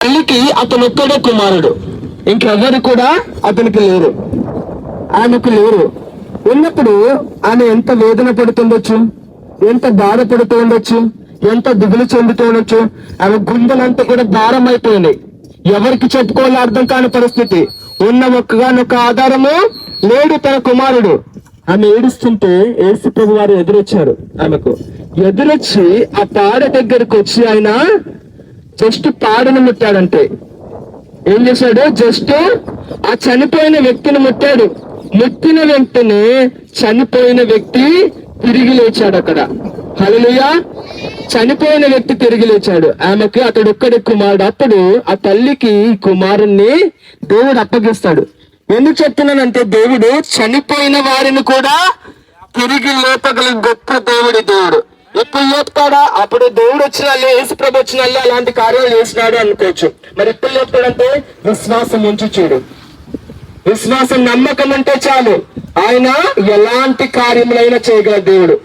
తల్లికి అతను ఒక్కడే కుమారుడు, ఇంకెవరు కూడా అతనికి లేరు, ఆమెకు లేరు. ఉన్నప్పుడు ఆమె ఎంత వేదన పడుతుండొచ్చు, ఎంత బాధపడుతూ ఉండొచ్చు, ఎంత దిగులు చెందుతూ ఉండొచ్చు. ఆమె గుండెలంతా కూడా భారం అయిపోయినాయి. ఎవరికి చెప్పుకోవాలో అర్థం కాని పరిస్థితి. ఉన్న ఒక్కగానొక్క ఆధారము లేడు, తన కుమారుడు. ఆమె ఏడుస్తుంటే యేసు ప్రభు వారు ఎదురొచ్చారు. ఆమెకు ఎదురొచ్చి ఆ పాడ దగ్గరకు వచ్చి ఆయన జస్ట్ పాడను ముట్టాడంటే ఏం చేశాడు? జస్ట్ ఆ చనిపోయిన వ్యక్తిని ముట్టాడు. ముట్టిన వెంటనే చనిపోయిన వ్యక్తి తిరిగి లేచాడు. అక్కడ హల్లెలూయా, చనిపోయిన వ్యక్తి తిరిగి లేచాడు. ఆమెకి అతడు ఒక్కడి కుమారుడు. అప్పుడు ఆ తల్లికి కుమారుణ్ణి దేవుడు అప్పగిస్తాడు. ఎందుకు చెప్తున్నానంటే, దేవుడు చనిపోయిన వారిని కూడా తిరిగి లేపగల గొప్ప దేవుడు. ఎప్పుడు లేపుతాడా? అప్పుడు దేవుడు వచ్చిన యేసు ప్రభు వచ్చిన అలాంటి కార్యాలు చేసినాడు అనుకోవచ్చు. మరి ఎప్పుడు లేపుతాడంటే, విశ్వాసం ఉంచి చూడు. విశ్వాసం, నమ్మకం ఉంటే చాలు, ఆయన ఎలాంటి కార్యములైనా చేయగల దేవుడు.